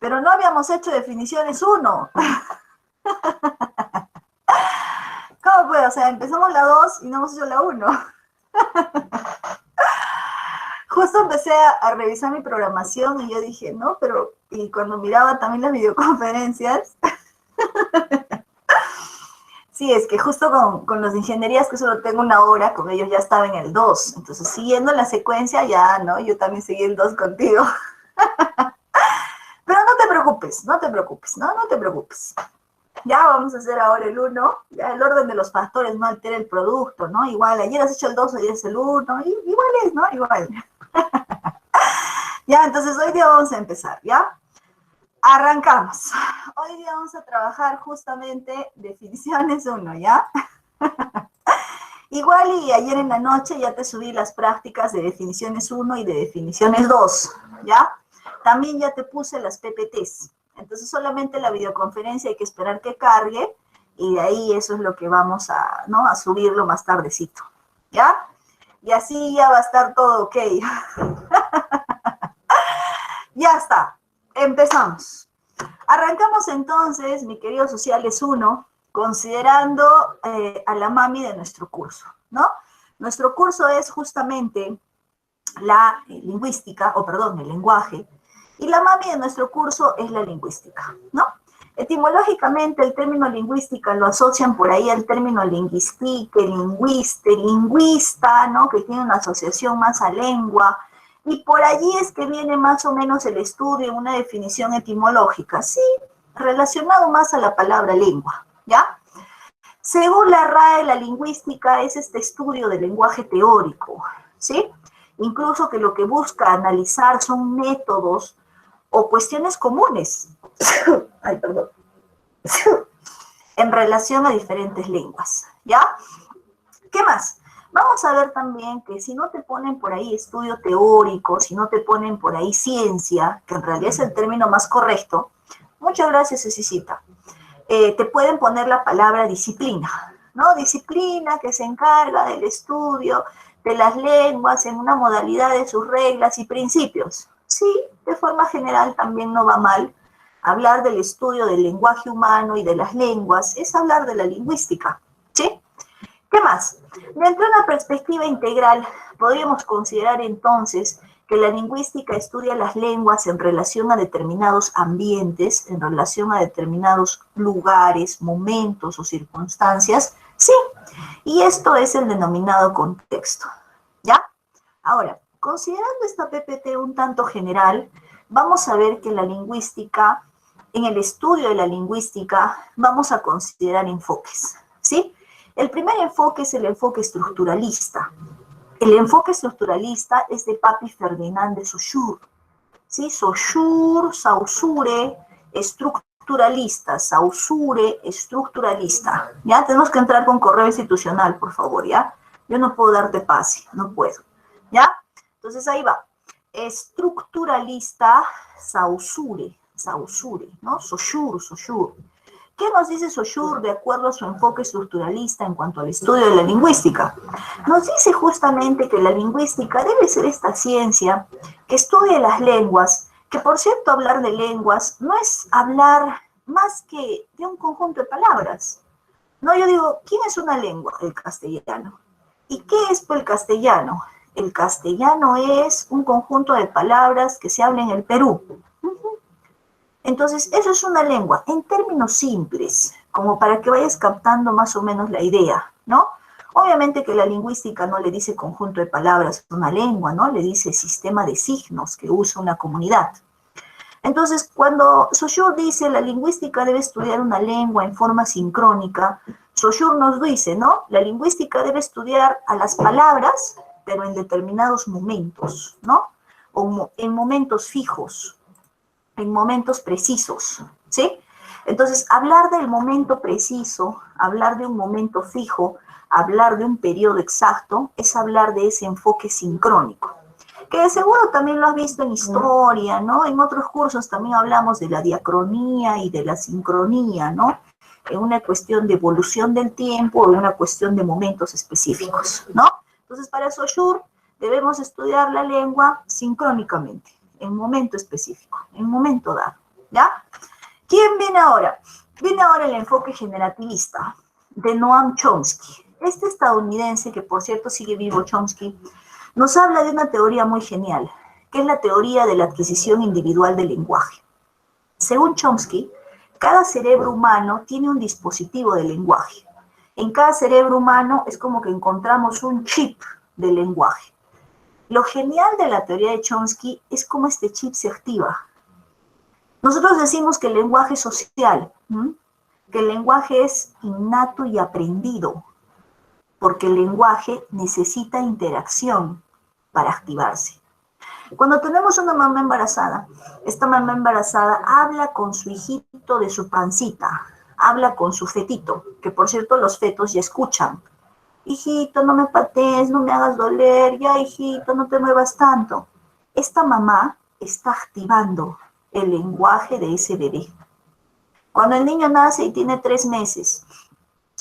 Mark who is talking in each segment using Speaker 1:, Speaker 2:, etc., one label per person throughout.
Speaker 1: Pero no habíamos hecho definiciones 1. ¿Cómo puede? O sea, empezamos la 2 y no hemos hecho la 1. Justo empecé a revisar mi programación y yo dije, no, pero... Y cuando miraba también las videoconferencias... Sí, es que justo con los de ingenierías, que solo tengo una hora, con ellos ya estaba en el 2. Entonces, siguiendo la secuencia, ya, ¿no? Yo también seguí el 2 contigo. Pero no te preocupes, no te preocupes, ¿no? No te preocupes. Ya vamos a hacer ahora el 1. Ya el orden de los factores no altera el producto, ¿no? Igual, ayer has hecho el 2, hoy es el 1. Igual es, ¿no? Igual. Ya, entonces hoy día vamos a empezar, ¿ya? Arrancamos. Hoy día vamos a trabajar justamente definiciones 1, ¿ya? Igual y ayer en la noche ya te subí las prácticas de definiciones 1 y de definiciones 2, ¿ya? También ya te puse las PPTs. Entonces solamente la videoconferencia hay que esperar que cargue y de ahí eso es lo que vamos a, ¿no? A subirlo más tardecito, ¿ya? Y así ya va a estar todo ok. Ya está. Empezamos. Arrancamos entonces, mi querido Sociales 1, considerando a la mami de nuestro curso, ¿no? Nuestro curso es justamente la lingüística, el lenguaje, y la mami de nuestro curso es la lingüística, ¿no? Etimológicamente el término lingüística lo asocian por ahí al término lingüistique, lingüiste, lingüista, ¿no? Que tiene una asociación más a lengua, y por allí es que viene más o menos el estudio, una definición etimológica, sí, relacionado más a la palabra lengua, ¿ya? Según la RAE, la lingüística es este estudio del lenguaje teórico, ¿sí? Incluso que lo que busca analizar son métodos o cuestiones comunes, ay, perdón, en relación a diferentes lenguas, ¿ya? ¿Qué más? Vamos a ver también que si no te ponen por ahí estudio teórico, si no te ponen por ahí ciencia, que en realidad es el término más correcto, muchas gracias, Cecicita, te pueden poner la palabra disciplina, ¿no? Disciplina que se encarga del estudio de las lenguas en una modalidad de sus reglas y principios. Sí, de forma general también no va mal. Hablar del estudio del lenguaje humano y de las lenguas es hablar de la lingüística, ¿sí? ¿Qué más? Dentro de una perspectiva integral, podríamos considerar entonces que la lingüística estudia las lenguas en relación a determinados ambientes, en relación a determinados lugares, momentos o circunstancias. Sí, y esto es el denominado contexto, ¿ya? Ahora, considerando esta PPT un tanto general, vamos a ver que la lingüística, en el estudio de la lingüística, vamos a considerar enfoques, ¿sí? El primer enfoque es el enfoque estructuralista. El enfoque estructuralista es de Papi Ferdinand de Saussure, ¿sí? Saussure, estructuralista, Saussure, estructuralista. Ya tenemos que entrar con correo institucional, por favor, ¿ya? Yo no puedo darte pase, no puedo, ¿ya? Entonces ahí va. Estructuralista, Saussure, ¿no? Saussure. ¿Qué nos dice Saussure de acuerdo a su enfoque estructuralista en cuanto al estudio de la lingüística? Nos dice justamente que la lingüística debe ser esta ciencia que estudie las lenguas, que por cierto hablar de lenguas no es hablar más que de un conjunto de palabras. No, yo digo, ¿quién es una lengua? El castellano. ¿Y qué es el castellano? El castellano es un conjunto de palabras que se habla en el Perú. Entonces, eso es una lengua, en términos simples, como para que vayas captando más o menos la idea, ¿no? Obviamente que la lingüística no le dice conjunto de palabras a una lengua, ¿no? Le dice sistema de signos que usa una comunidad. Entonces, cuando Saussure dice la lingüística debe estudiar una lengua en forma sincrónica, Saussure nos dice, ¿no? La lingüística debe estudiar a las palabras, pero en determinados momentos, ¿no? O en momentos fijos, en momentos precisos, ¿sí? Entonces, hablar del momento preciso, hablar de un momento fijo, hablar de un periodo exacto, es hablar de ese enfoque sincrónico, que de seguro también lo has visto en historia, ¿no? En otros cursos también hablamos de la diacronía y de la sincronía, ¿no? En una cuestión de evolución del tiempo o en una cuestión de momentos específicos, ¿no? Entonces, para Saussure debemos estudiar la lengua sincrónicamente, en momento específico, en momento dado, ¿ya? ¿Quién viene ahora? Viene ahora el enfoque generativista de Noam Chomsky. Este estadounidense, que por cierto sigue vivo Chomsky, nos habla de una teoría muy genial, que es la teoría de la adquisición individual del lenguaje. Según Chomsky, cada cerebro humano tiene un dispositivo de lenguaje. En cada cerebro humano es como que encontramos un chip de lenguaje. Lo genial de la teoría de Chomsky es cómo este chip se activa. Nosotros decimos que el lenguaje es social, que el lenguaje es innato y aprendido, porque el lenguaje necesita interacción para activarse. Cuando tenemos una mamá embarazada, esta mamá embarazada habla con su hijito de su pancita, habla con su fetito, que por cierto los fetos ya escuchan. Hijito, no me patees, no me hagas doler, ya hijito, no te muevas tanto. Esta mamá está activando el lenguaje de ese bebé. Cuando el niño nace y tiene 3 meses,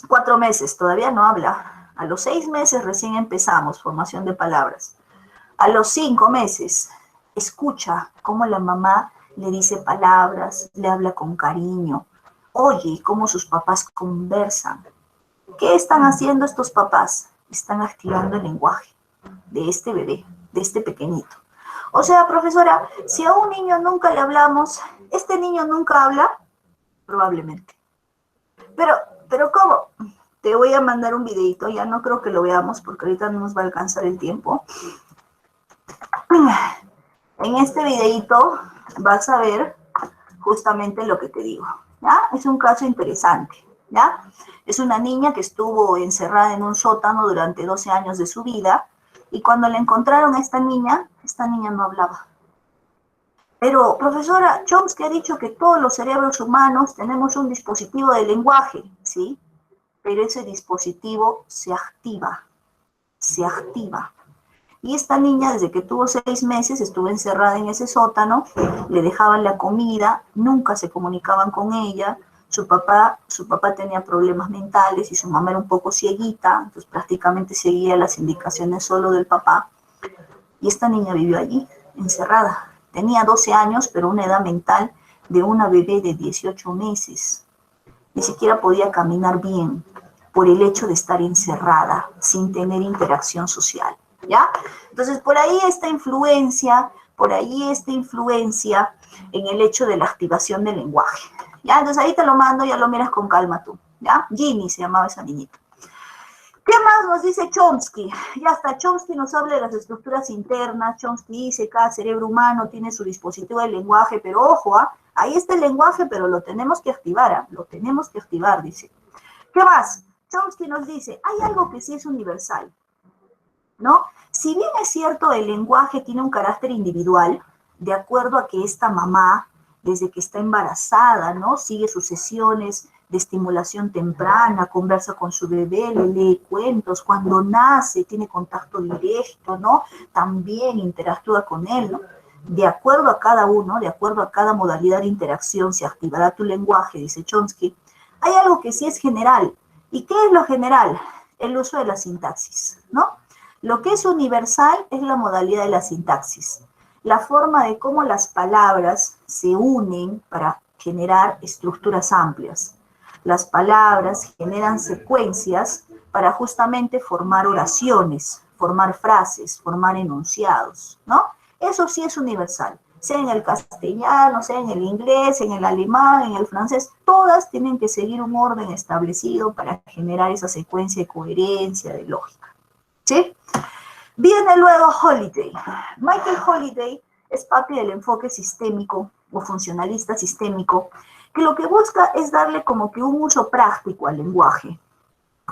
Speaker 1: 4 meses, todavía no habla. A los 6 meses recién empezamos formación de palabras. A los 5 meses, escucha cómo la mamá le dice palabras, le habla con cariño, oye cómo sus papás conversan. ¿Qué están haciendo estos papás? Están activando el lenguaje de este bebé, de este pequeñito. O sea, profesora, si a un niño nunca le hablamos, ¿este niño nunca habla? Probablemente. Pero ¿cómo? Te voy a mandar un videito, ya no creo que lo veamos porque ahorita no nos va a alcanzar el tiempo. En este videito vas a ver justamente lo que te digo, ¿ya? Es un caso interesante, ¿ya? Es una niña que estuvo encerrada en un sótano durante 12 años de su vida y cuando le encontraron a esta niña no hablaba. Pero, profesora, Chomsky ha dicho que todos los cerebros humanos tenemos un dispositivo de lenguaje, ¿sí? Pero ese dispositivo se activa. Y esta niña, desde que tuvo 6 meses, estuvo encerrada en ese sótano, le dejaban la comida, nunca se comunicaban con ella, su papá tenía problemas mentales y su mamá era un poco cieguita, entonces prácticamente seguía las indicaciones solo del papá. Y esta niña vivió allí, encerrada. Tenía 12 años, pero una edad mental de una bebé de 18 meses. Ni siquiera podía caminar bien por el hecho de estar encerrada, sin tener interacción social, ¿ya? Entonces, por ahí esta influencia en el hecho de la activación del lenguaje, ¿ya? Entonces ahí te lo mando, ya lo miras con calma tú, ¿ya? Ginny se llamaba esa niñita. ¿Qué más nos dice Chomsky? Ya hasta Chomsky nos habla de las estructuras internas. Chomsky dice que cada cerebro humano tiene su dispositivo de lenguaje, pero ojo, ahí está el lenguaje, pero lo tenemos que activar, lo tenemos que activar, dice. ¿Qué más? Chomsky nos dice, hay algo que sí es universal, ¿no? Si bien es cierto, el lenguaje tiene un carácter individual, de acuerdo a que esta mamá, desde que está embarazada, ¿no? Sigue sus sesiones de estimulación temprana, conversa con su bebé, le lee cuentos, cuando nace tiene contacto directo, ¿no? También interactúa con él, ¿no? De acuerdo a cada uno, de acuerdo a cada modalidad de interacción, se activará tu lenguaje, dice Chomsky. Hay algo que sí es general. ¿Y qué es lo general? El uso de la sintaxis, ¿no? Lo que es universal es la modalidad de la sintaxis, la forma de cómo las palabras se unen para generar estructuras amplias. Las palabras generan secuencias para justamente formar oraciones, formar frases, formar enunciados, ¿no? Eso sí es universal, sea en el castellano, sea en el inglés, en el alemán, en el francés, todas tienen que seguir un orden establecido para generar esa secuencia de coherencia, de lógica, ¿sí? Viene luego Holiday. Michael Holiday es parte del enfoque sistémico o funcionalista sistémico, que lo que busca es darle como que un uso práctico al lenguaje.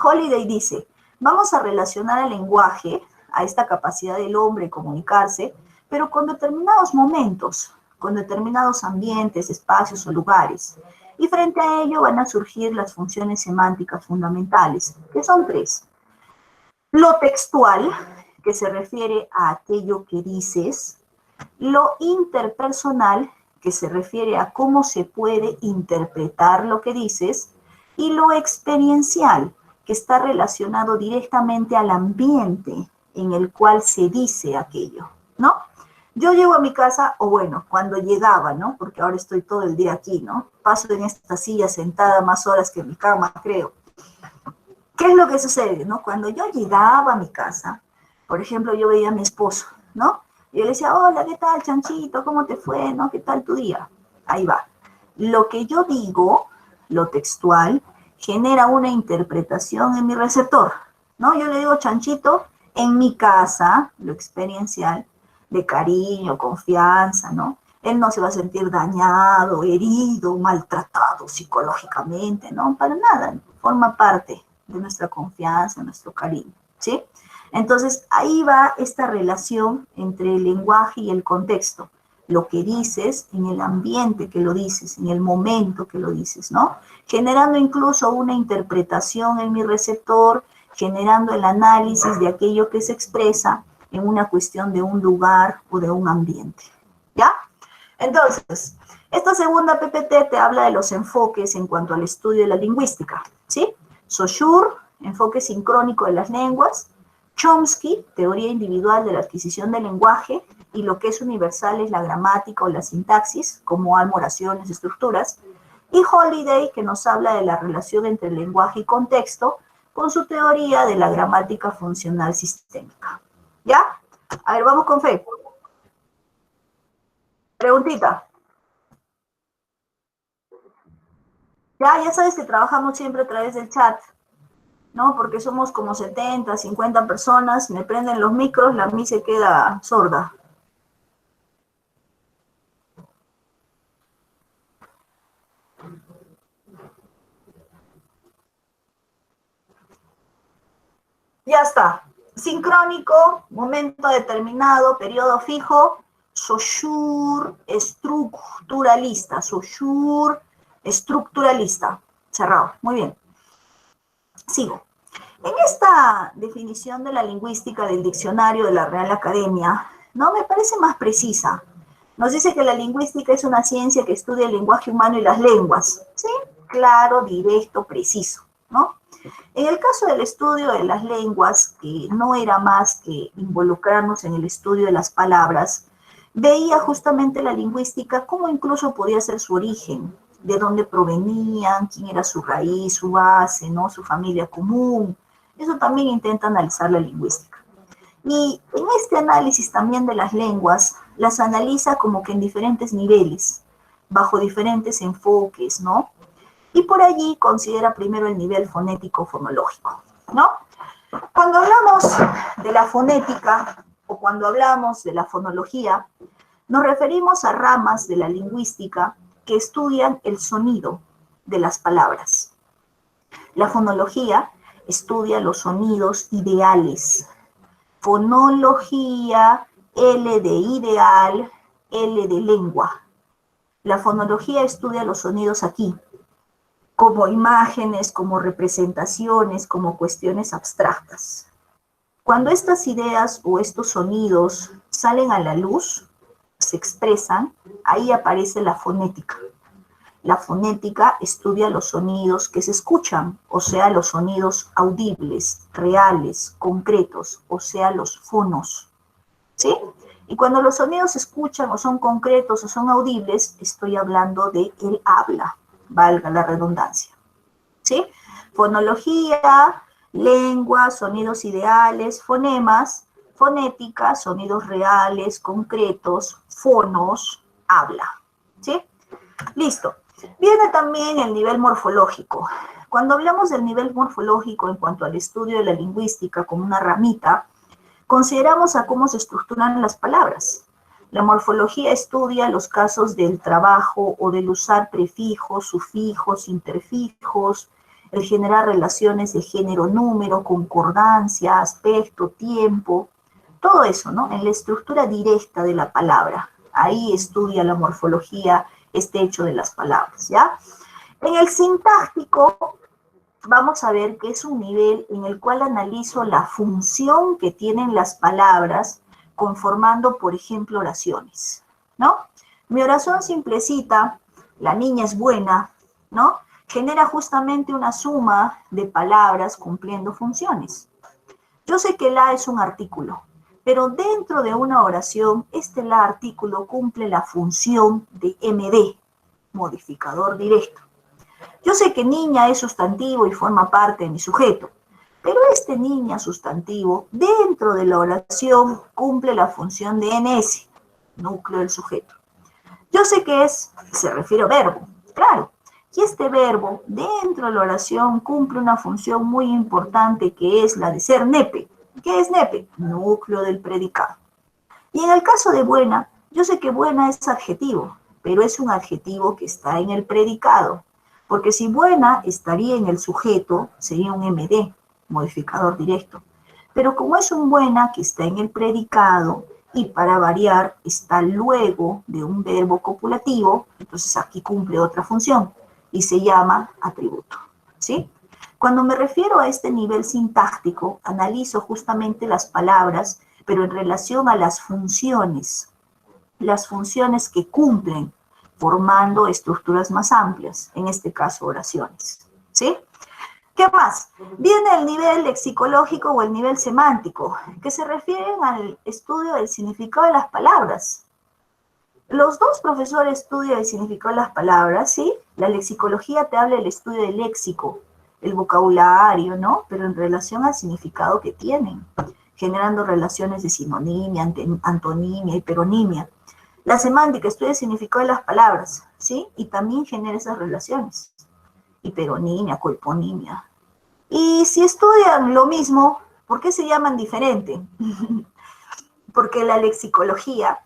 Speaker 1: Holiday dice, vamos a relacionar al lenguaje, a esta capacidad del hombre de comunicarse, pero con determinados momentos, con determinados ambientes, espacios o lugares. Y frente a ello van a surgir las funciones semánticas fundamentales, que son 3. Lo textual, que se refiere a aquello que dices, lo interpersonal, que se refiere a cómo se puede interpretar lo que dices, y lo experiencial, que está relacionado directamente al ambiente en el cual se dice aquello, ¿no? Yo llego a mi casa, o bueno, cuando llegaba, ¿no? Porque ahora estoy todo el día aquí, ¿no? Paso en esta silla sentada más horas que en mi cama, creo. ¿Qué es lo que sucede, no? Cuando yo llegaba a mi casa, por ejemplo, yo veía a mi esposo, ¿no? Y yo le decía, hola, ¿qué tal, Chanchito? ¿Cómo te fue, no? ¿Qué tal tu día? Ahí va. Lo que yo digo, lo textual, genera una interpretación en mi receptor, ¿no? Yo le digo, Chanchito, en mi casa, lo experiencial, de cariño, confianza, ¿no? Él no se va a sentir dañado, herido, maltratado psicológicamente, ¿no? Para nada, forma parte de nuestra confianza, nuestro cariño, ¿sí? Entonces, ahí va esta relación entre el lenguaje y el contexto. Lo que dices, en el ambiente que lo dices, en el momento que lo dices, ¿no? Generando incluso una interpretación en mi receptor, generando el análisis de aquello que se expresa en una cuestión de un lugar o de un ambiente, ¿ya? Entonces, esta segunda PPT te habla de los enfoques en cuanto al estudio de la lingüística, ¿sí? Saussure, enfoque sincrónico de las lenguas; Chomsky, teoría individual de la adquisición del lenguaje, y lo que es universal es la gramática o la sintaxis, como almo, oraciones, estructuras; y Holiday, que nos habla de la relación entre el lenguaje y contexto, con su teoría de la gramática funcional sistémica. ¿Ya? A ver, vamos con Fe. Preguntita. Ya sabes que trabajamos siempre a través del chat, ¿no? Porque somos como 70, 50 personas, me prenden los micros, la mí se queda sorda. Ya está. Sincrónico, momento determinado, periodo fijo. Saussure, estructuralista. Saussure, estructuralista. Cerrado. Muy bien. Sigo. En esta definición de la lingüística del diccionario de la Real Academia, no me parece más precisa. Nos dice que la lingüística es una ciencia que estudia el lenguaje humano y las lenguas. ¿Sí? Claro, directo, preciso, ¿no? En el caso del estudio de las lenguas, que no era más que involucrarnos en el estudio de las palabras, veía justamente la lingüística como incluso podía ser su origen, de dónde provenían, quién era su raíz, su base, ¿no? Su familia común. Eso también intenta analizar la lingüística. Y en este análisis también de las lenguas, las analiza como que en diferentes niveles, bajo diferentes enfoques, ¿no? Y por allí considera primero el nivel fonético-fonológico, ¿no? Cuando hablamos de la fonética o cuando hablamos de la fonología, nos referimos a ramas de la lingüística que estudian el sonido de las palabras. La fonología estudia los sonidos ideales. Fonología, L de ideal, L de lengua. La fonología estudia los sonidos aquí, como imágenes, como representaciones, como cuestiones abstractas. Cuando estas ideas o estos sonidos salen a la luz, se expresan, ahí aparece la fonética. La fonética estudia los sonidos que se escuchan, o sea, los sonidos audibles, reales, concretos, o sea, los fonos, ¿sí? Y cuando los sonidos se escuchan o son concretos o son audibles, estoy hablando de el habla, valga la redundancia, ¿sí? Fonología, lengua, sonidos ideales, fonemas; fonética, sonidos reales, concretos, fonos, habla, ¿sí? Listo. Viene también el nivel morfológico. Cuando hablamos del nivel morfológico en cuanto al estudio de la lingüística como una ramita, consideramos a cómo se estructuran las palabras. La morfología estudia los casos del trabajo o del usar prefijos, sufijos, interfijos, el generar relaciones de género-número, concordancia, aspecto, tiempo, todo eso, ¿no? En la estructura directa de la palabra. Ahí estudia la morfología este hecho de las palabras, ¿ya? En el sintáctico vamos a ver que es un nivel en el cual analizo la función que tienen las palabras conformando, por ejemplo, oraciones, ¿no? Mi oración simplecita, la niña es buena, ¿no? Genera justamente una suma de palabras cumpliendo funciones. Yo sé que la es un artículo, Pero dentro de una oración, este la artículo cumple la función de MD, modificador directo. Yo sé que niña es sustantivo y forma parte de mi sujeto, pero este niña sustantivo dentro de la oración cumple la función de NS, núcleo del sujeto. Yo sé que se refiere a verbo, claro, y este verbo dentro de la oración cumple una función muy importante que es la de ser nepe. ¿Qué es nepe? Núcleo del predicado. Y en el caso de buena, yo sé que buena es adjetivo, pero es un adjetivo que está en el predicado, porque si buena estaría en el sujeto, sería un MD, modificador directo. Pero como es un buena que está en el predicado y para variar está luego de un verbo copulativo, entonces aquí cumple otra función y se llama atributo, ¿sí? Cuando me refiero a este nivel sintáctico, analizo justamente las palabras, pero en relación a las funciones que cumplen, formando estructuras más amplias, en este caso oraciones, ¿sí? ¿Qué más? Viene el nivel lexicológico o el nivel semántico, que se refieren al estudio del significado de las palabras. Los dos profesores estudian el significado de las palabras, ¿sí? La lexicología te habla del estudio del léxico, el vocabulario, ¿no? Pero en relación al significado que tienen, generando relaciones de sinonimia, antonimia, hiperonimia. La semántica estudia el significado de las palabras, ¿sí? Y también genera esas relaciones. Hiperonimia, coeponimia. Y si estudian lo mismo, ¿por qué se llaman diferente? Porque la lexicología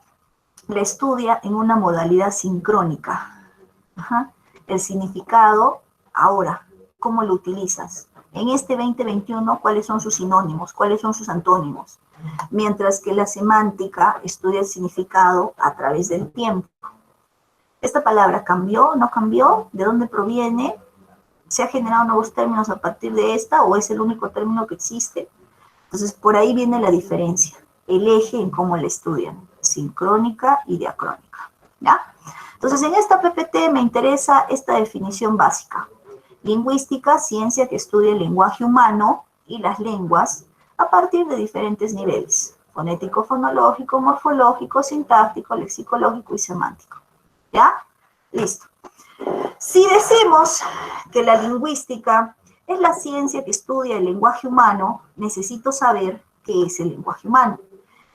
Speaker 1: la estudia en una modalidad sincrónica. Ajá. El significado, ahora, ¿cómo lo utilizas? En este 2021, ¿cuáles son sus sinónimos? ¿Cuáles son sus antónimos? Mientras que la semántica estudia el significado a través del tiempo. ¿Esta palabra cambió? ¿No cambió? ¿De dónde proviene? ¿Se han generado nuevos términos a partir de esta o es el único término que existe? Entonces, por ahí viene la diferencia, el eje en cómo la estudian, sincrónica y diacrónica, ¿ya? Entonces, en esta PPT me interesa esta definición básica. Lingüística, ciencia que estudia el lenguaje humano y las lenguas a partir de diferentes niveles, fonético, fonológico, morfológico, sintáctico, lexicológico y semántico, ¿ya? Listo. Si decimos que la lingüística es la ciencia que estudia el lenguaje humano, necesito saber qué es el lenguaje humano.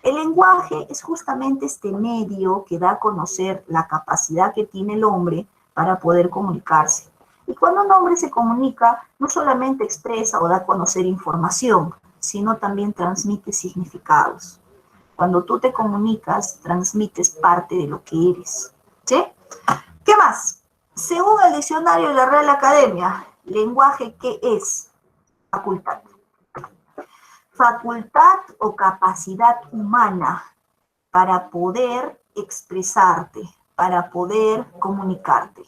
Speaker 1: El lenguaje es justamente este medio que da a conocer la capacidad que tiene el hombre para poder comunicarse. Y cuando un hombre se comunica, no solamente expresa o da a conocer información, sino también transmite significados. Cuando tú te comunicas, transmites parte de lo que eres, ¿sí? ¿Qué más? Según el diccionario de la Real Academia, lenguaje, ¿qué es? Facultad. Facultad o capacidad humana para poder expresarte, para poder comunicarte.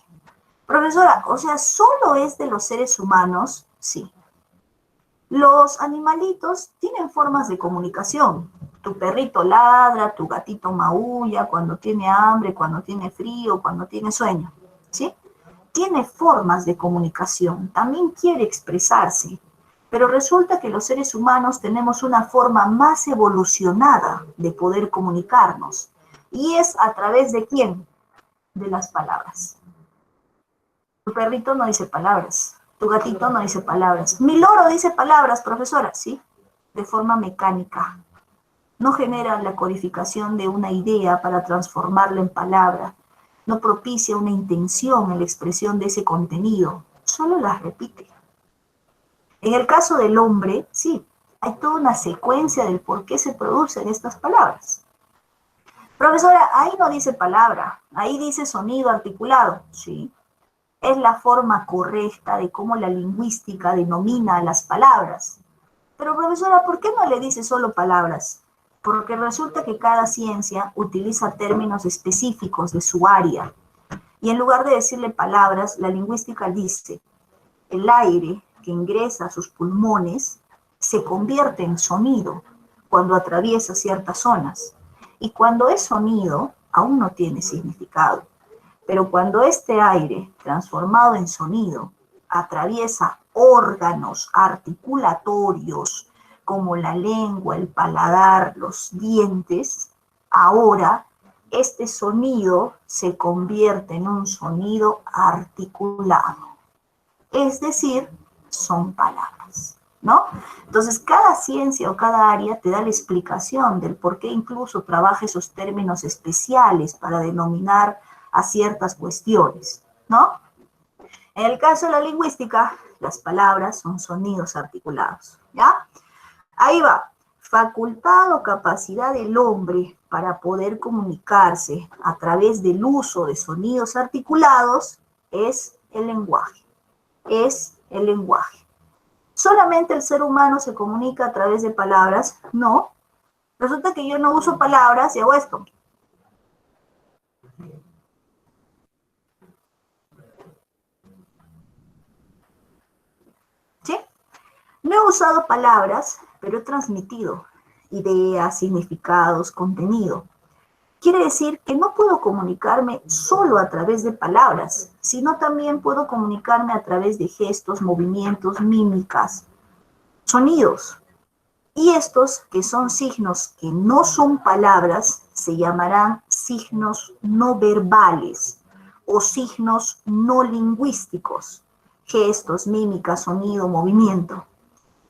Speaker 1: Profesora, o sea, ¿solo es de los seres humanos? Sí. Los animalitos tienen formas de comunicación. Tu perrito ladra, tu gatito maulla cuando tiene hambre, cuando tiene frío, cuando tiene sueño, ¿sí? Tiene formas de comunicación, también quiere expresarse, pero resulta que los seres humanos tenemos una forma más evolucionada de poder comunicarnos, y es a través de ¿quién? De las palabras. Tu perrito no dice palabras, tu gatito no dice palabras, mi loro dice palabras, profesora, ¿sí? De forma mecánica. No genera la codificación de una idea para transformarla en palabra, no propicia una intención en la expresión de ese contenido, solo las repite. En el caso del hombre, sí, hay toda una secuencia del por qué se producen estas palabras. Profesora, ahí no dice palabra, ahí dice sonido articulado, sí. Es la forma correcta de cómo la lingüística denomina a las palabras. Pero profesora, ¿por qué no le dice solo palabras? Porque resulta que cada ciencia utiliza términos específicos de su área. Y en lugar de decirle palabras, la lingüística dice, el aire que ingresa a sus pulmones se convierte en sonido cuando atraviesa ciertas zonas. Y cuando es sonido, aún no tiene significado. Pero cuando este aire, transformado en sonido, atraviesa órganos articulatorios, como la lengua, el paladar, los dientes, ahora este sonido se convierte en un sonido articulado. Es decir, son palabras, ¿no? Entonces, cada ciencia o cada área te da la explicación del por qué incluso trabaja esos términos especiales para denominar a ciertas cuestiones, ¿no? En el caso de la lingüística, las palabras son sonidos articulados, ¿ya? Ahí va. Facultad o capacidad del hombre para poder comunicarse a través del uso de sonidos articulados es el lenguaje. Es el lenguaje. ¿Solamente el ser humano se comunica a través de palabras? No. Resulta que yo no uso palabras y hago esto. ¿Sí? No he usado palabras, pero he transmitido ideas, significados, contenido. Quiere decir que no puedo comunicarme solo a través de palabras, sino también puedo comunicarme a través de gestos, movimientos, mímicas, sonidos. Y estos, que son signos que no son palabras, se llamarán signos no verbales o signos no lingüísticos. Gestos, mímica, sonido, movimiento.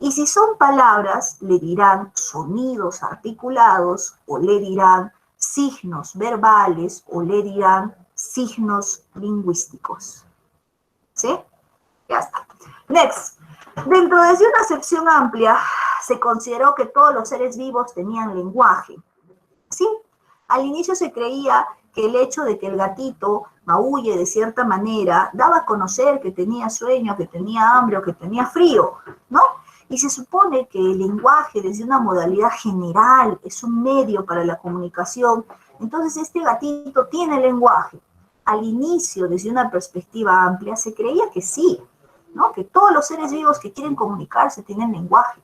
Speaker 1: Y si son palabras, le dirán sonidos articulados o le dirán signos verbales o le dirán signos lingüísticos. ¿Sí? Ya está. Next. Dentro de una acepción amplia, se consideró que todos los seres vivos tenían lenguaje. Sí, al inicio se creía que el hecho de que el gatito maulle de cierta manera daba a conocer que tenía sueño, que tenía hambre o que tenía frío, ¿no? Y se supone que el lenguaje desde una modalidad general es un medio para la comunicación. Entonces este gatito tiene lenguaje. Al inicio, desde una perspectiva amplia, se creía que sí, ¿no? Que todos los seres vivos que quieren comunicarse tienen lenguaje.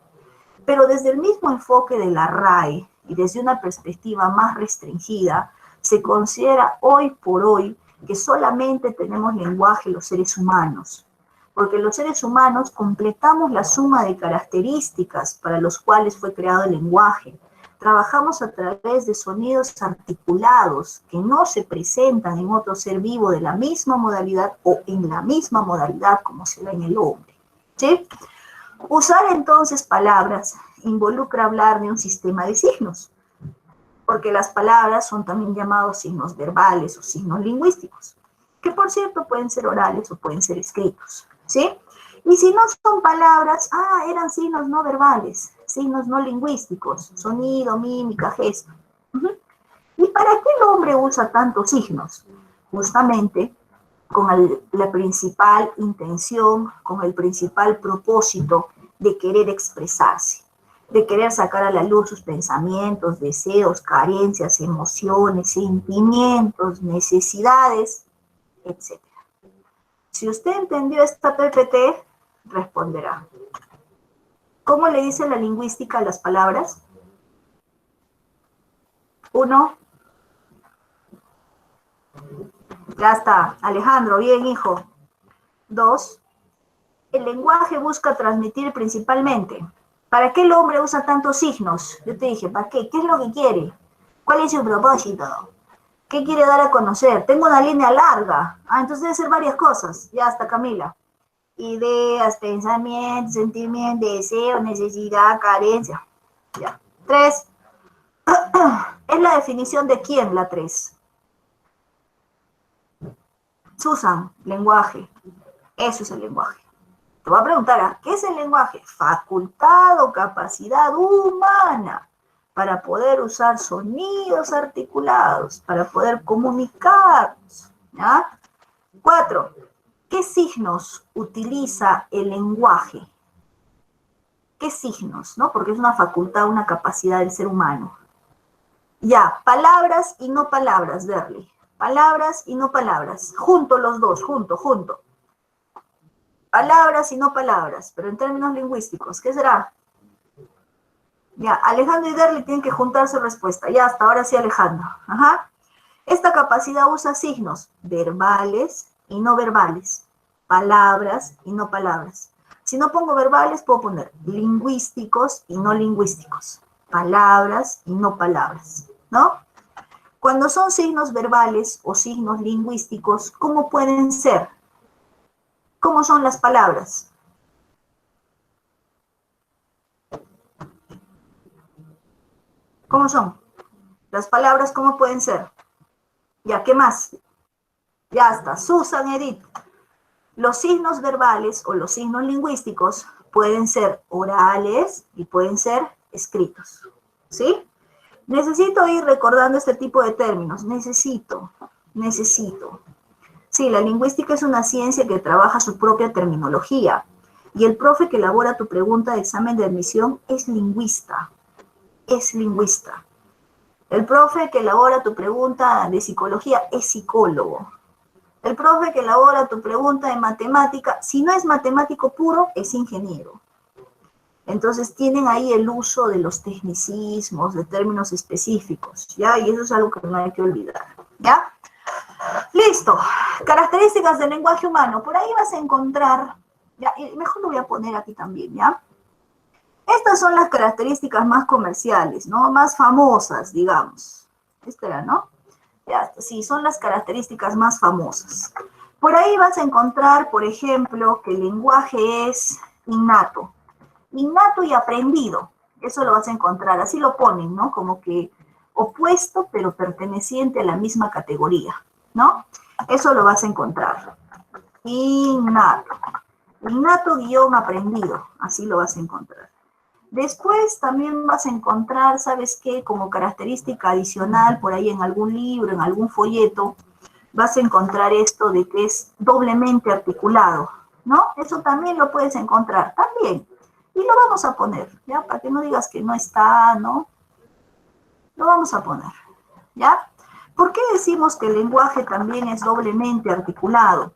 Speaker 1: Pero desde el mismo enfoque de la RAE y desde una perspectiva más restringida, se considera hoy por hoy que solamente tenemos lenguaje los seres humanos, porque los seres humanos completamos la suma de características para los cuales fue creado el lenguaje. Trabajamos a través de sonidos articulados que no se presentan en otro ser vivo de la misma modalidad o en la misma modalidad como se da en el hombre, ¿sí? Usar entonces palabras involucra hablar de un sistema de signos, porque las palabras son también llamados signos verbales o signos lingüísticos, que por cierto pueden ser orales o pueden ser escritos, ¿sí? Y si no son palabras, eran signos no verbales, signos no lingüísticos, sonido, mímica, gesto. ¿Y para qué el hombre usa tantos signos? Justamente con la principal intención, con el principal propósito de querer expresarse, de querer sacar a la luz sus pensamientos, deseos, carencias, emociones, sentimientos, necesidades, etc. Si usted entendió esta PPT, responderá. ¿Cómo le dice la lingüística a las palabras? 1. Ya está, Alejandro, bien, hijo. 2. El lenguaje busca transmitir principalmente. ¿Para qué el hombre usa tantos signos? Yo te dije, ¿para qué? ¿Qué es lo que quiere? ¿Cuál es su propósito? ¿Qué quiere dar a conocer? Tengo una línea larga. Entonces debe ser varias cosas. Ya está, Camila. Ideas, pensamientos, sentimientos, deseo, necesidad, carencia. Ya. 3. Es la definición de quién, la 3. Susan, lenguaje. Eso es el lenguaje. Te voy a preguntar, ¿qué es el lenguaje? Facultad o capacidad humana para poder usar sonidos articulados, para poder comunicarnos. ¿Ya? 4. ¿Qué signos utiliza el lenguaje? ¿Qué signos? ¿No? Porque es una facultad, una capacidad del ser humano. Ya, palabras y no palabras, Derly. Palabras y no palabras. Junto los dos, junto. Palabras y no palabras, pero en términos lingüísticos, ¿qué será? Ya, Alejandro y Derly tienen que juntar su respuesta. Ya, hasta ahora sí, Alejandro. Ajá. Esta capacidad usa signos verbales y no verbales, palabras y no palabras. Si no pongo verbales, puedo poner lingüísticos y no lingüísticos, palabras y no palabras, ¿no? Cuando son signos verbales o signos lingüísticos, ¿cómo pueden ser? ¿Cómo son las palabras? ¿Cómo son? Las palabras, ¿cómo pueden ser? Ya, ¿qué más? Ya está, Susan, Edith. Los signos verbales o los signos lingüísticos pueden ser orales y pueden ser escritos, ¿sí? Necesito ir recordando este tipo de términos. Necesito. Sí, la lingüística es una ciencia que trabaja su propia terminología. Y el profe que elabora tu pregunta de examen de admisión es lingüista. Es lingüista. El profe que elabora tu pregunta de psicología es psicólogo. El profe que elabora tu pregunta de matemática, si no es matemático puro, es ingeniero. Entonces tienen ahí el uso de los tecnicismos, de términos específicos, ¿ya? Y eso es algo que no hay que olvidar, ¿ya? Listo. Características del lenguaje humano. Por ahí vas a encontrar, ya, y mejor lo voy a poner aquí también, ¿ya? Estas son las características más comerciales, ¿no? Más famosas, digamos. Esta era, ¿no? Ya, sí, son las características más famosas. Por ahí vas a encontrar, por ejemplo, que el lenguaje es innato. Innato y aprendido. Eso lo vas a encontrar. Así lo ponen, ¿no? Como que opuesto, pero perteneciente a la misma categoría, ¿no? Eso lo vas a encontrar. Innato. Innato guión aprendido. Así lo vas a encontrar. Después también vas a encontrar, ¿sabes qué? Como característica adicional, por ahí en algún libro, en algún folleto, vas a encontrar esto de que es doblemente articulado, ¿no? Eso también lo puedes encontrar, también. Y lo vamos a poner, ¿ya? Para que no digas que no está, ¿no? Lo vamos a poner, ¿ya? ¿Por qué decimos que el lenguaje también es doblemente articulado?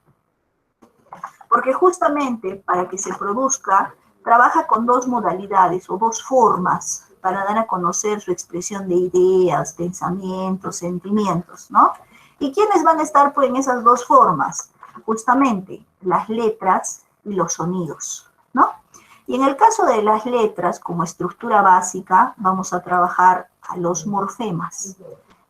Speaker 1: Porque justamente para que se produzca, trabaja con dos modalidades o dos formas para dar a conocer su expresión de ideas, pensamientos, sentimientos, ¿no? ¿Y quiénes van a estar pues, en esas dos formas? Justamente las letras y los sonidos, ¿no? Y en el caso de las letras, como estructura básica, vamos a trabajar a los morfemas.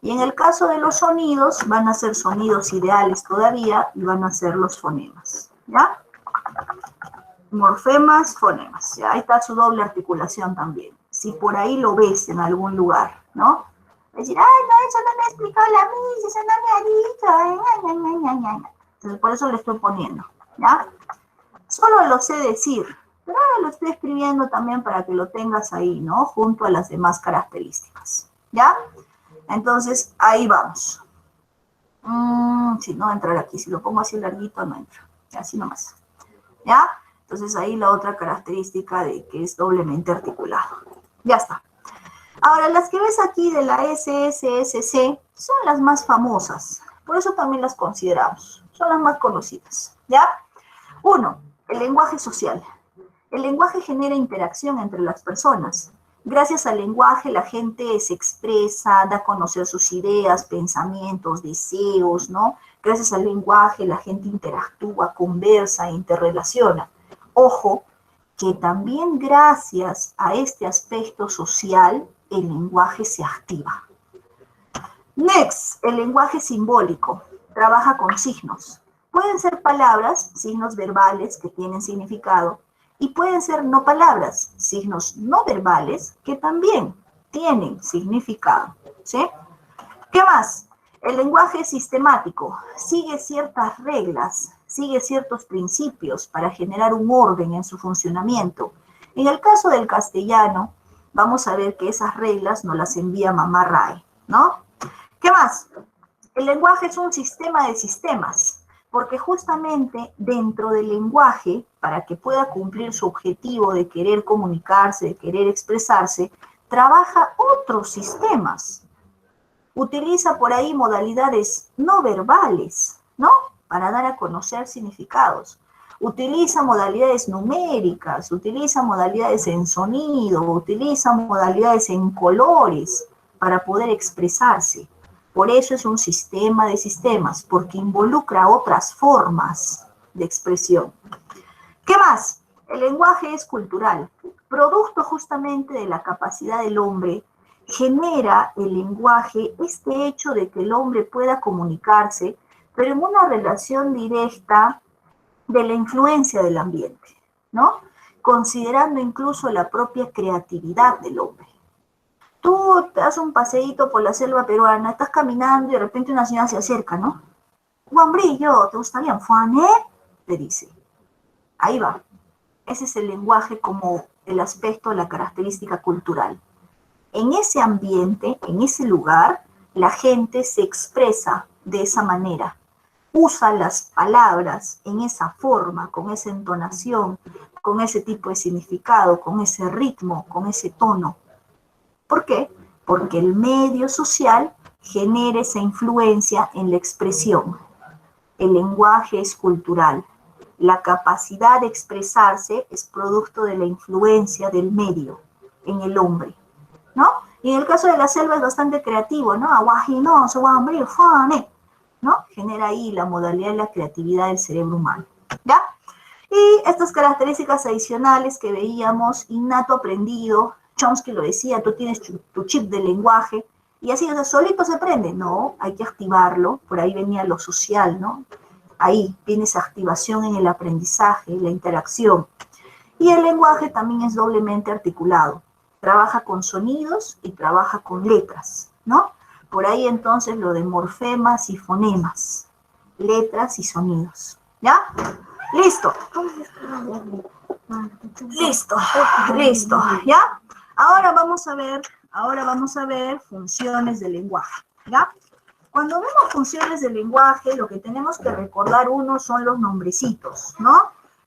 Speaker 1: Y en el caso de los sonidos, van a ser sonidos ideales todavía y van a ser los fonemas, ¿ya? Morfemas, fonemas. ¿Ya? Ahí está su doble articulación también. Si por ahí lo ves en algún lugar, ¿no? Decir, ay, no, eso no me ha explicado la Miss, eso no me ha dicho. Entonces, por eso le estoy poniendo, ¿ya? Solo lo sé decir, pero ahora lo estoy escribiendo también para que lo tengas ahí, ¿no? Junto a las demás características, ¿ya? Entonces, ahí vamos. Si no va a entrar aquí, si lo pongo así larguito, no entra. Así nomás, ¿ya? Entonces ahí la otra característica de que es doblemente articulado. Ya está. Ahora, las que ves aquí de la SSSC son las más famosas. Por eso también las consideramos. Son las más conocidas. ¿Ya? 1. El lenguaje social. El lenguaje genera interacción entre las personas. Gracias al lenguaje la gente se expresa, da a conocer sus ideas, pensamientos, deseos, ¿no? Gracias al lenguaje la gente interactúa, conversa, interrelaciona. Ojo, que también gracias a este aspecto social, el lenguaje se activa. Next, el lenguaje simbólico. Trabaja con signos. Pueden ser palabras, signos verbales que tienen significado, y pueden ser no palabras, signos no verbales que también tienen significado. ¿Sí? ¿Qué más? El lenguaje es sistemático, sigue ciertas reglas, sigue ciertos principios para generar un orden en su funcionamiento. En el caso del castellano, vamos a ver que esas reglas nos las envía mamá Ray, ¿no? ¿Qué más? El lenguaje es un sistema de sistemas, porque justamente dentro del lenguaje, para que pueda cumplir su objetivo de querer comunicarse, de querer expresarse, trabaja otros sistemas. Utiliza por ahí modalidades no verbales, ¿no? Para dar a conocer significados. Utiliza modalidades numéricas, utiliza modalidades en sonido, utiliza modalidades en colores para poder expresarse. Por eso es un sistema de sistemas, porque involucra otras formas de expresión. ¿Qué más? El lenguaje es cultural, producto justamente de la capacidad del hombre. Genera el lenguaje este hecho de que el hombre pueda comunicarse, pero en una relación directa de la influencia del ambiente, ¿no? Considerando incluso la propia creatividad del hombre. Tú te das un paseíto por la selva peruana, estás caminando y de repente una señora se acerca, ¿no? Guambrillo, ¿te gustaría un fuané? Te dice. Ahí va. Ese es el lenguaje como el aspecto, la característica cultural. En ese ambiente, en ese lugar, la gente se expresa de esa manera. Usa las palabras en esa forma, con esa entonación, con ese tipo de significado, con ese ritmo, con ese tono. ¿Por qué? Porque el medio social genera esa influencia en la expresión. El lenguaje es cultural. La capacidad de expresarse es producto de la influencia del medio en el hombre, ¿no? Y en el caso de la selva es bastante creativo, ¿no? Aguajinoso, guambrillo, fane, ¿no? Genera ahí la modalidad de la creatividad del cerebro humano, ¿ya? Y estas características adicionales que veíamos, innato aprendido, Chomsky lo decía, tú tienes tu chip de lenguaje, y así, o sea, solito se aprende. No, hay que activarlo, por ahí venía lo social, ¿no? Ahí viene esa activación en el aprendizaje, la interacción. Y el lenguaje también es doblemente articulado. Trabaja con sonidos y trabaja con letras, ¿no? Por ahí entonces lo de morfemas y fonemas, letras y sonidos, ¿ya? Listo. Listo, listo, ¿ya? Ahora vamos a ver funciones del lenguaje, ¿ya? Cuando vemos funciones del lenguaje, lo que tenemos que recordar uno son los nombrecitos, ¿no?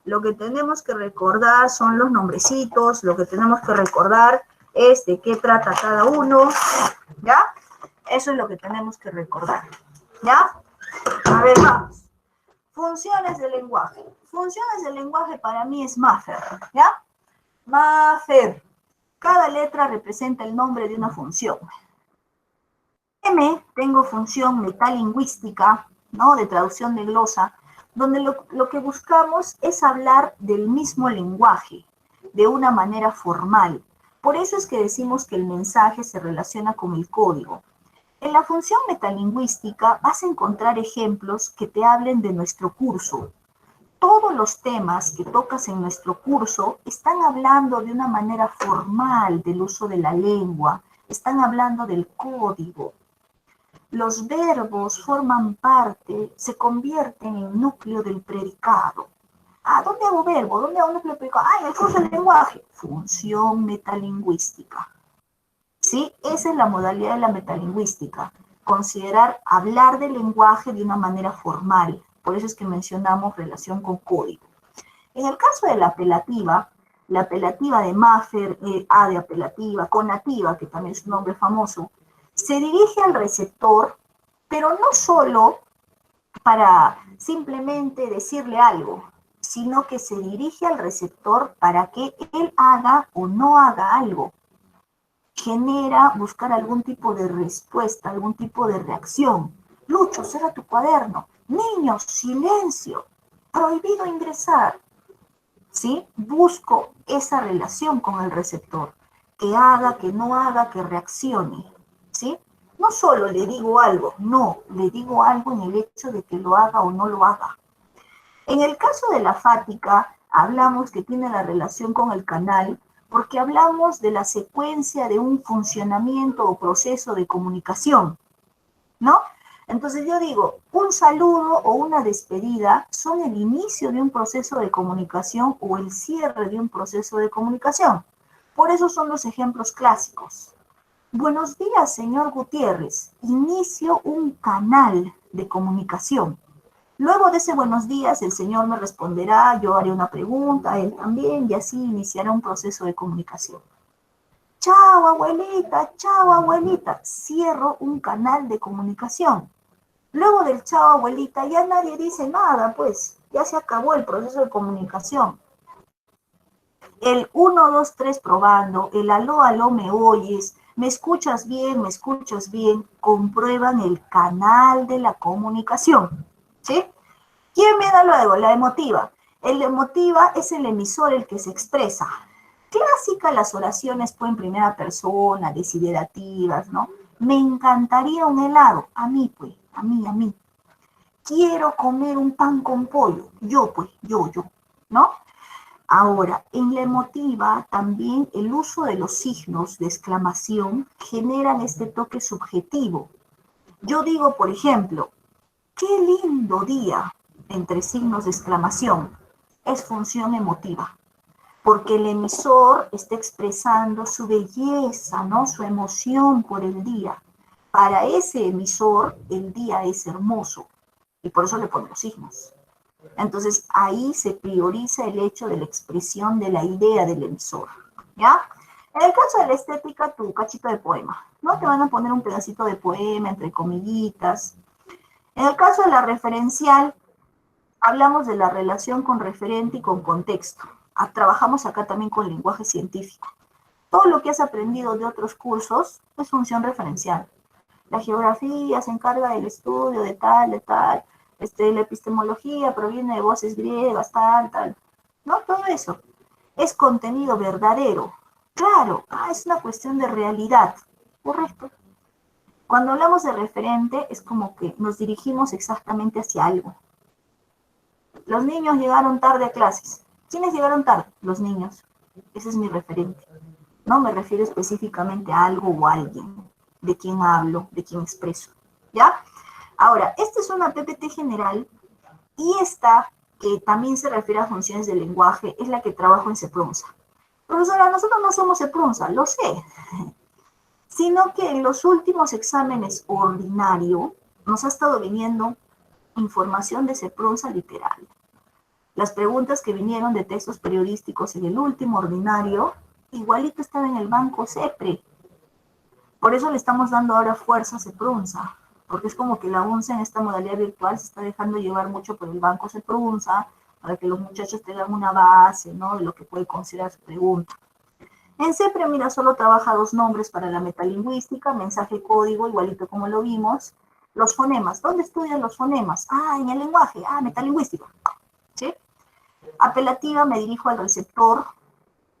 Speaker 1: Lo que tenemos que recordar son los nombrecitos, lo que tenemos que recordar es de qué trata cada uno, ¿ya? Eso es lo que tenemos que recordar, ¿ya? A ver, vamos. Funciones del lenguaje. Funciones del lenguaje para mí es Maffer, ¿ya? Maffer. Cada letra representa el nombre de una función. M, tengo función metalingüística, ¿no? De traducción de glosa, donde lo que buscamos es hablar del mismo lenguaje, de una manera formal. Por eso es que decimos que el mensaje se relaciona con el código. En la función metalingüística vas a encontrar ejemplos que te hablen de nuestro curso. Todos los temas que tocas en nuestro curso están hablando de una manera formal del uso de la lengua, están hablando del código. Los verbos forman parte, se convierten en núcleo del predicado. Ah, ¿dónde hago verbo? ¿Dónde hago núcleo del predicado? Ah, en el curso del lenguaje. Función metalingüística. ¿Sí? Esa es la modalidad de la metalingüística. Considerar hablar del lenguaje de una manera formal. Por eso es que mencionamos relación con código. En el caso de la apelativa de Maffer, A de apelativa, conativa, que también es un nombre famoso, se dirige al receptor, pero no solo para simplemente decirle algo, sino que se dirige al receptor para que él haga o no haga algo. Genera buscar algún tipo de respuesta, algún tipo de reacción. Lucho, cierra tu cuaderno. Niños, silencio. Prohibido ingresar. ¿Sí? Busco esa relación con el receptor. Que haga, que no haga, que reaccione. ¿Sí? No solo le digo algo, no, le digo algo en el hecho de que lo haga o no lo haga. En el caso de la fática, hablamos que tiene la relación con el canal, porque hablamos de la secuencia de un funcionamiento o proceso de comunicación, ¿no? Entonces yo digo, un saludo o una despedida son el inicio de un proceso de comunicación o el cierre de un proceso de comunicación. Por eso son los ejemplos clásicos. Buenos días, señor Gutiérrez. Inicio un canal de comunicación. Luego de ese buenos días, el señor me responderá, yo haré una pregunta, él también, y así iniciará un proceso de comunicación. Chao, abuelita, chao, abuelita. Cierro un canal de comunicación. Luego del chao, abuelita, ya nadie dice nada, pues, ya se acabó el proceso de comunicación. El 1, 2, 3 probando, el aló, aló, me oyes, me escuchas bien, comprueban el canal de la comunicación. ¿Sí? ¿Quién viene luego? La emotiva. El emotiva es el emisor, el que se expresa. Clásica las oraciones pues en primera persona, desiderativas, ¿no? Me encantaría un helado. A mí, pues, a mí. Quiero comer un pan con pollo. Yo, pues, yo, ¿no? Ahora, en la emotiva también el uso de los signos de exclamación generan este toque subjetivo. Yo digo, por ejemplo, qué lindo día, entre signos de exclamación. Es función emotiva, porque el emisor está expresando su belleza, ¿no? Su emoción por el día. Para ese emisor, el día es hermoso, y por eso le ponemos signos. Entonces, ahí se prioriza el hecho de la expresión de la idea del emisor, ¿ya? En el caso de la estética, tu cachito de poema, ¿no? Te van a poner un pedacito de poema entre comillitas. En el caso de la referencial, hablamos de la relación con referente y con contexto. Trabajamos acá también con lenguaje científico. Todo lo que has aprendido de otros cursos es función referencial. La geografía se encarga del estudio de tal, la epistemología proviene de voces griegas, tal. No, todo eso es contenido verdadero. Claro, es una cuestión de realidad. Correcto. Cuando hablamos de referente es como que nos dirigimos exactamente hacia algo. Los niños llegaron tarde a clases. ¿Quiénes llegaron tarde? Los niños. Ese es mi referente. No me refiero específicamente a algo o a alguien, de quién hablo, de quién expreso. ¿Ya? Ahora, esta es una PPT general y esta, que también se refiere a funciones del lenguaje, es la que trabajo en CEPRUNZA. Profesora, nosotros no somos CEPRUNZA, lo sé, sino que en los últimos exámenes ordinario nos ha estado viniendo información de CEPRUNZA literal. Las preguntas que vinieron de textos periodísticos en el último ordinario, igualito estaba en el banco CEPRE. Por eso le estamos dando ahora fuerza a CEPRUNZA, porque es como que la UNCE en esta modalidad virtual se está dejando llevar mucho por el banco CEPRUNZA, para que los muchachos tengan una base, ¿no?, de lo que puede considerar su pregunta. En CEPRE, mira, solo trabaja 2 nombres para la metalingüística, mensaje código, igualito como lo vimos. Los fonemas, ¿dónde estudian los fonemas? En el lenguaje, metalingüística, ¿sí? Apelativa, me dirijo al receptor,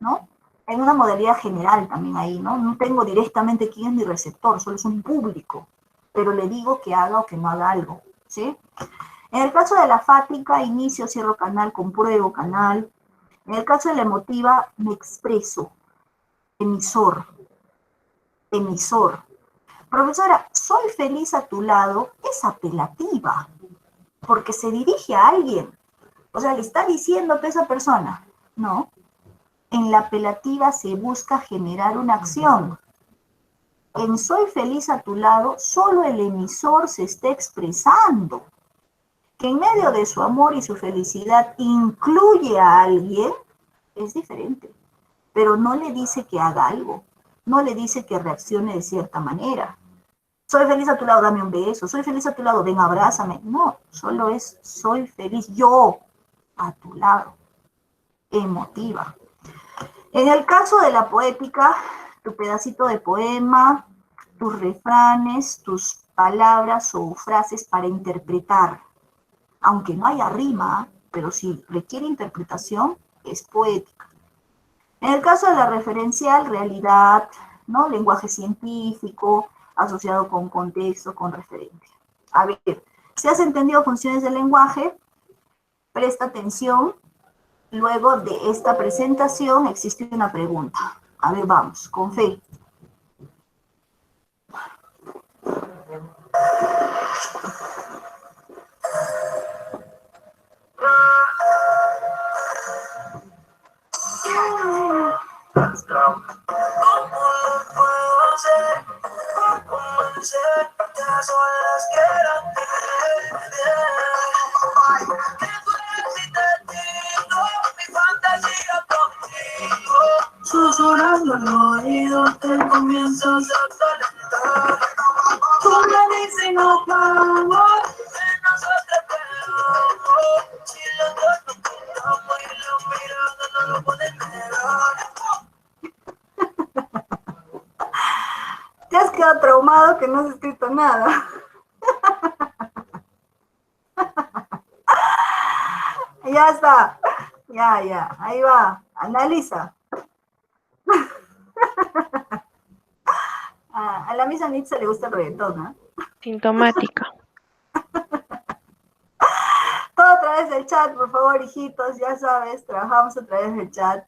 Speaker 1: ¿no? En una modalidad general también ahí, ¿no? No tengo directamente quién es mi receptor, solo es un público, pero le digo que haga o que no haga algo, ¿sí? En el caso de la fática, inicio, cierro canal, compruebo canal. En el caso de la emotiva, me expreso, emisor. Profesora, soy feliz a tu lado, es apelativa, porque se dirige a alguien. O sea, le está diciendo a esa persona, no. En la apelativa se busca generar una acción. En soy feliz a tu lado, solo el emisor se está expresando. Que en medio de su amor y su felicidad incluye a alguien, es diferente. Pero no le dice que haga algo. No le dice que reaccione de cierta manera. Soy feliz a tu lado, dame un beso. Soy feliz a tu lado, ven, abrázame. No, solo es soy feliz yo a tu lado. Emotiva. En el caso de la poética, tu pedacito de poema, tus refranes, tus palabras o frases para interpretar. Aunque no haya rima, pero si requiere interpretación, es poética. En el caso de la referencial, realidad, ¿no? Lenguaje científico, asociado con contexto, con referencia. A ver, si has entendido funciones del lenguaje, presta atención. Luego de esta presentación existe una pregunta. A ver, vamos, con fe. Susurrando al oído te comienzas a calentar. Tú me dices no vamos, que nosotros quedamos. Si los dos nos miramos y la mirada no lo pueden negar. Te has quedado traumado que no has escrito nada. Ya está. Ya, ahí va. Analiza. A la misma Nitza le gusta el reggaetón, ¿no?
Speaker 2: Sintomática.
Speaker 1: Todo a través del chat, por favor, hijitos, ya sabes, trabajamos a través del chat.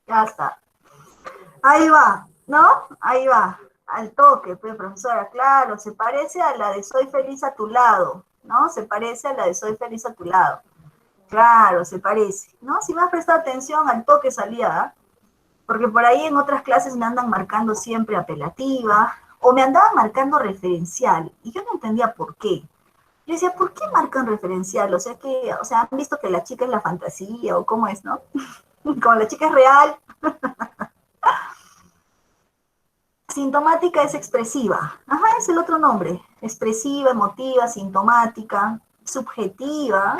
Speaker 1: Ya está. Ahí va, ¿no? Ahí va. Al toque, pues, profesora, claro, se parece a la de Soy feliz a tu lado, ¿no? Se parece a la de Soy feliz a tu lado. Claro, se parece, ¿no? Si me has prestado atención, al toque salía, ¿eh? Porque por ahí en otras clases me andan marcando siempre apelativa, o me andaban marcando referencial, y yo no entendía por qué. Yo decía, ¿por qué marcan referencial? O sea, han visto que la chica es la fantasía, o cómo es, ¿no? Como la chica es real. Sintomática es expresiva. Ajá, es el otro nombre. Expresiva, emotiva, sintomática, subjetiva.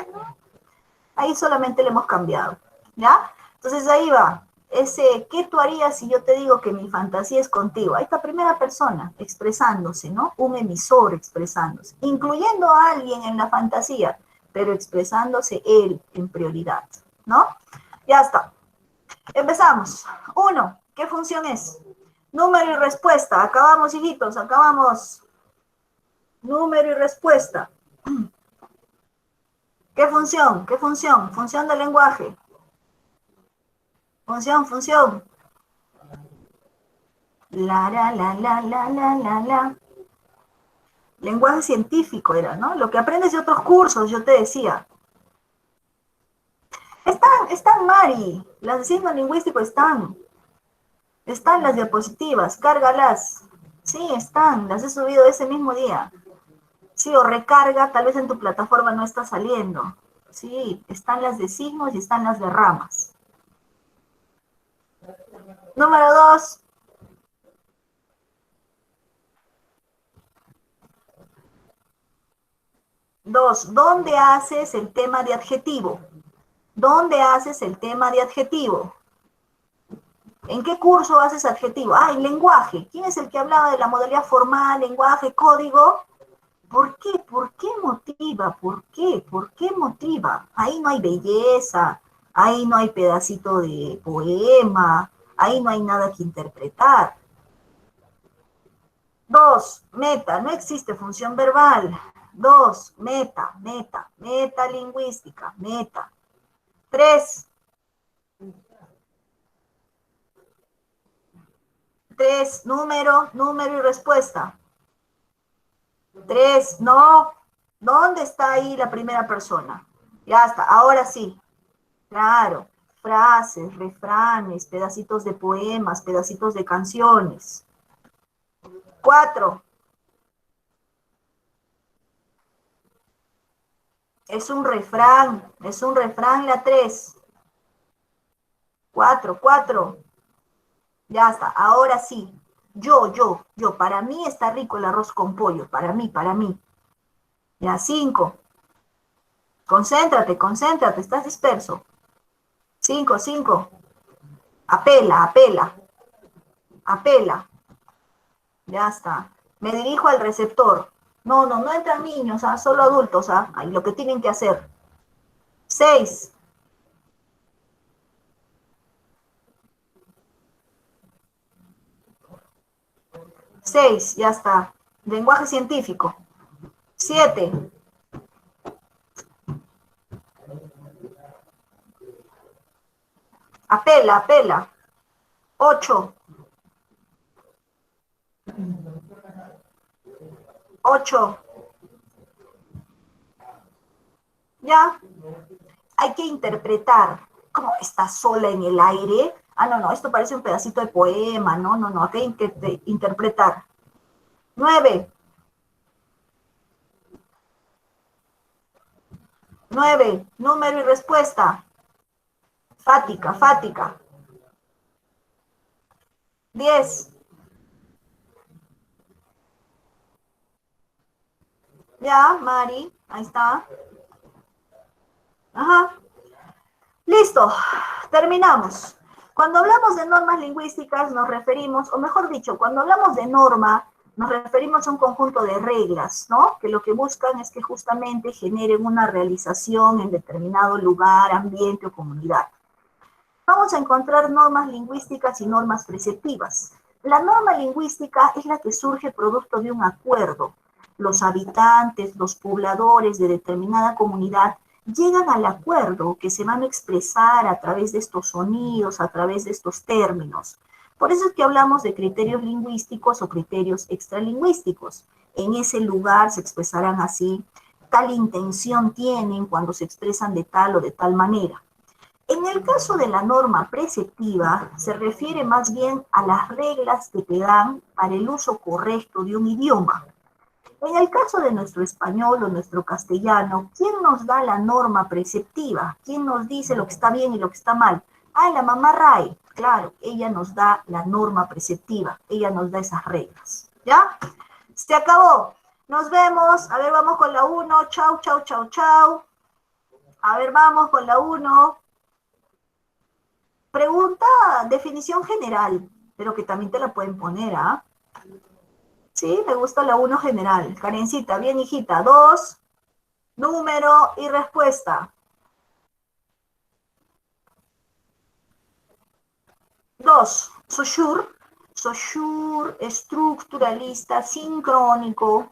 Speaker 1: Ahí solamente le hemos cambiado. ¿Ya? Entonces ahí va. Ese, ¿qué tú harías si yo te digo que mi fantasía es contigo? Ahí está primera persona expresándose, ¿no? Un emisor expresándose, incluyendo a alguien en la fantasía, pero expresándose él en prioridad, ¿no? Ya está. Empezamos. Uno, ¿qué función es? Número y respuesta. Acabamos, hijitos, acabamos. Número y respuesta. ¿Qué función? ¿Qué función? Función del lenguaje. Función. La. Lenguaje científico era, ¿no? Lo que aprendes de otros cursos, yo te decía. Están, Mari. Las de signo lingüístico están. Están las diapositivas, cárgalas. Sí, están, las he subido ese mismo día. Sí, o recarga, tal vez en tu plataforma no está saliendo. Sí, están las de signos y están las de ramas. Número 2. ¿Dónde haces el tema de adjetivo? ¿Dónde haces el tema de adjetivo? ¿En qué curso haces adjetivo? Ah, en lenguaje. ¿Quién es el que hablaba de la modalidad formal, lenguaje, código? ¿Por qué? ¿Por qué motiva? ¿Por qué? ¿Por qué motiva? Ahí no hay belleza, ahí no hay pedacito de poema, ahí no hay nada que interpretar. 2, meta, no existe función verbal. 2, meta lingüística, meta. 3, número y respuesta. 3, no. ¿Dónde está ahí la primera persona? Ya está, ahora sí. Claro, frases, refranes, pedacitos de poemas, pedacitos de canciones. 4, es un refrán la 3. 4, ya está, ahora sí. Para mí está rico el arroz con pollo, para mí. Ya 5, concéntrate, estás disperso. 5, apela, ya está. Me dirijo al receptor. No entran niños, solo adultos, ahí lo que tienen que hacer. 6, 6, ya está. Lenguaje científico. 7, apela. 8, 8, ya. Hay que interpretar. ¿Cómo está sola en el aire? No, esto parece un pedacito de poema. No, hay que interpretar. 9, 9, número y respuesta. Fática. 10, ya, Mari, ahí está. Ajá, listo, terminamos. Cuando hablamos de normas lingüísticas nos referimos, o mejor dicho, cuando hablamos de norma, Nos referimos a un conjunto de reglas, ¿no? Que lo que buscan es que justamente generen una realización en determinado lugar, ambiente o comunidad. Vamos a encontrar normas lingüísticas y normas preceptivas. La norma lingüística es la que surge producto de un acuerdo. Los habitantes, los pobladores de determinada comunidad llegan al acuerdo que se van a expresar a través de estos sonidos, a través de estos términos. Por eso es que hablamos de criterios lingüísticos o criterios extralingüísticos. En ese lugar se expresarán así, tal intención tienen cuando se expresan de tal o de tal manera. En el caso de la norma preceptiva, se refiere más bien a las reglas que te dan para el uso correcto de un idioma. En el caso de nuestro español o nuestro castellano, ¿quién nos da la norma preceptiva? ¿Quién nos dice lo que está bien y lo que está mal? Ah, la mamá Ray. Claro, ella nos da la norma preceptiva, ella nos da esas reglas. ¿Ya? Se acabó. Nos vemos. A ver, vamos con la 1. Chau, chau, chau, chau. A ver, vamos con la 1. Pregunta, definición general, pero que también te la pueden poner, ¿ah? Sí, me gusta la 1 general. Karencita, bien, hijita. 2, número y respuesta. 2, Saussure, estructuralista, sincrónico.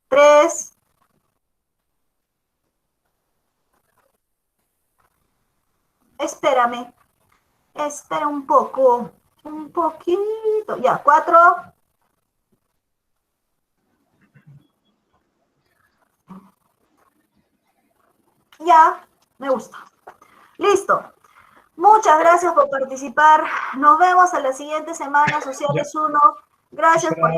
Speaker 1: 3, espérame, espera un poco, un poquito. Ya, 4. Ya, me gusta. Listo. Muchas gracias por participar. Nos vemos a la siguiente semana, Sociales 1. Gracias por